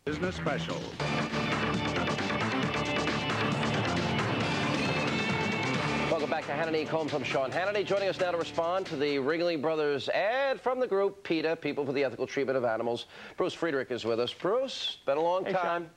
Business Special. Welcome back to Hannity Colmes. I'm Sean Hannity. Joining us now to respond to the Ringling Brothers ad from the group PETA, People for the Ethical Treatment of Animals. Bruce Friedrich is with us. Bruce, been a long time. Sean.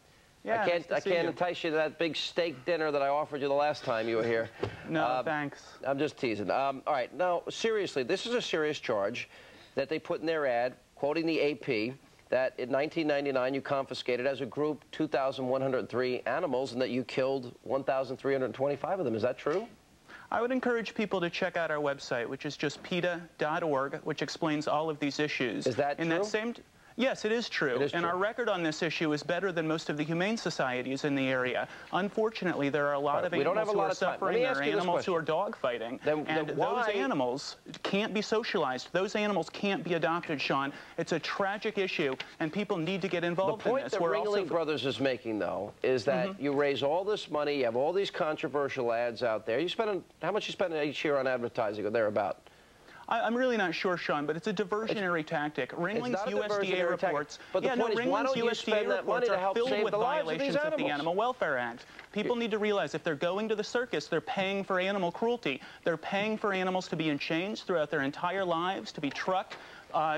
Yeah, I can't entice you to that big steak dinner that I offered you the last time you were here. No, thanks. I'm just teasing. All right, now, seriously, this is a serious charge that they put in their ad, quoting the AP, that in 1999 you confiscated as a group 2,103 animals and that you killed 1,325 of them. Is that true? I would encourage people to check out our website, which is just PETA.org, which explains all of these issues. Is that true? Yes, it is true. It is and true. Our record on this issue is better than most of the humane societies in the area. Unfortunately, there are a lot of animals who are suffering. There are animals who are dogfighting. And those animals can't be socialized. Those animals can't be adopted, Sean. It's a tragic issue, and people need to get involved in this. The point that Ringling Brothers is making, though, is that you raise all this money, you have all these controversial ads out there. You spend, how much you spend each year on advertising or thereabout? I'm really not sure, Sean, but it's a diversionary tactic. Ringling's USDA reports, Ringling's USDA reports are filled with violations of the Animal Welfare Act. People need to realize if they're going to the circus, they're paying for animal cruelty. They're paying for animals to be in chains throughout their entire lives, to be trucked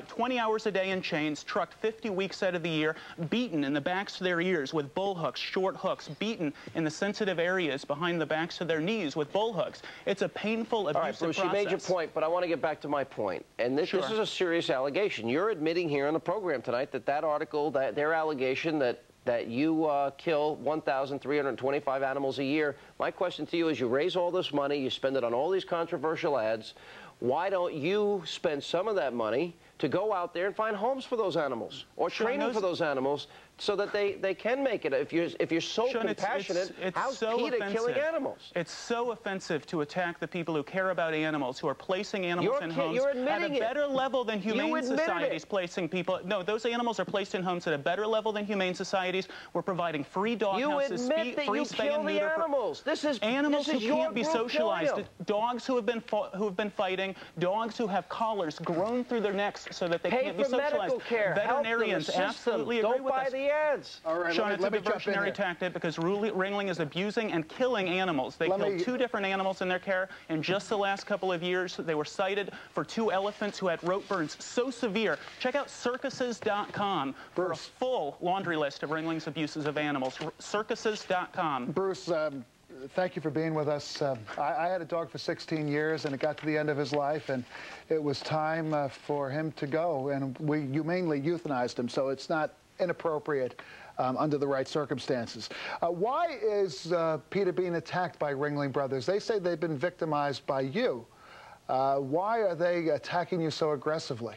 20 hours a day in chains, trucked 50 weeks out of the year, beaten in the backs of their ears with bull hooks, short hooks, beaten in the sensitive areas behind the backs of their knees with bull hooks. It's a painful, abusive process. All right, Bruce, you made your point, but I want to get back to my point. And this is a serious allegation. You're admitting here on the program tonight that that article, that their allegation that you kill 1,325 animals a year. My question to you is, you raise all this money, you spend it on all these controversial ads. Why don't you spend some of that money to go out there and find homes for those animals or training for those animals so that they can make it? If you're so compassionate, how's PETA killing animals? It's so offensive to attack the people who care about animals, who are placing animals in homes at a better level than humane societies placing people. No, those animals are placed in homes at a better level than humane societies. We're providing free dog houses, free spay and neuter. Animals who can't be socialized. Dogs who have been fighting. Dogs who have collars grown through their necks so that they can't be socialized. Medical care. Veterinarians absolutely agree with us. Ads. All right, Sean, it's a diversionary tactic because Ringling is abusing and killing animals. They killed 2 different animals in their care. In just the last couple of years, they were cited for 2 elephants who had rope burns so severe. Check out circuses.com for a full laundry list of Ringling's abuses of animals. Circuses.com. Bruce, thank you for being with us. I had a dog for 16 years, and it got to the end of his life, and it was time for him to go, and we humanely euthanized him, so it's not inappropriate under the right circumstances. Why is PETA being attacked by Ringling Brothers? They say they've been victimized by you. Why are they attacking you so aggressively?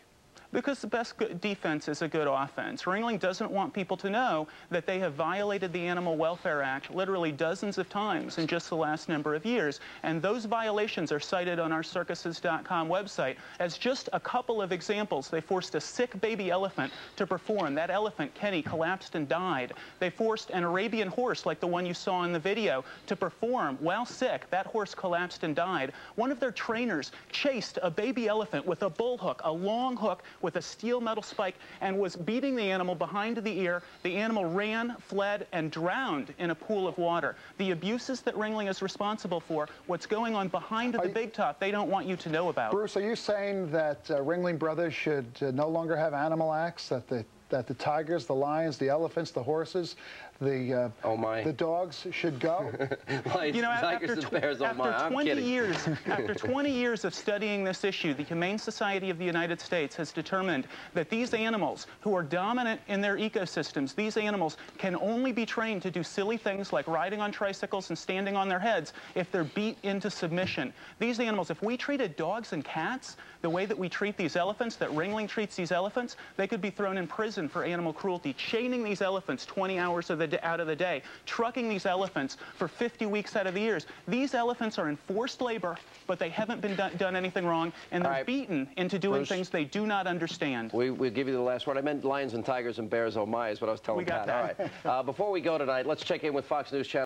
Because the best defense is a good offense. Ringling doesn't want people to know that they have violated the Animal Welfare Act literally dozens of times in just the last number of years. And those violations are cited on our circuses.com website as just a couple of examples. They forced a sick baby elephant to perform. That elephant, Kenny, collapsed and died. They forced an Arabian horse, like the one you saw in the video, to perform while sick. That horse collapsed and died. One of their trainers chased a baby elephant with a bull hook, a long hook, with a steel metal spike, and was beating the animal behind the ear. The animal ran, fled, and drowned in a pool of water. The abuses that Ringling is responsible for, what's going on behind the big top, they don't want you to know about. Bruce, are you saying that Ringling Brothers should no longer have animal acts, that the tigers, the lions, the elephants, the horses, the dogs should go? You know, after 20 years of studying this issue, the Humane Society of the United States has determined that these animals who are dominant in their ecosystems, these animals can only be trained to do silly things like riding on tricycles and standing on their heads if they're beat into submission. These animals, if we treated dogs and cats the way that we treat these elephants, that Ringling treats these elephants, they could be thrown in prison for animal cruelty, chaining these elephants 20 hours out of the day, trucking these elephants for 50 weeks out of the year. These elephants are in forced labor, but they haven't been done anything wrong, and they're beaten into doing things they do not understand. We'll give you the last word. I meant lions and tigers and bears, oh my, is what I was telling Pat. All right. Before we go tonight, let's check in with Fox News Channel.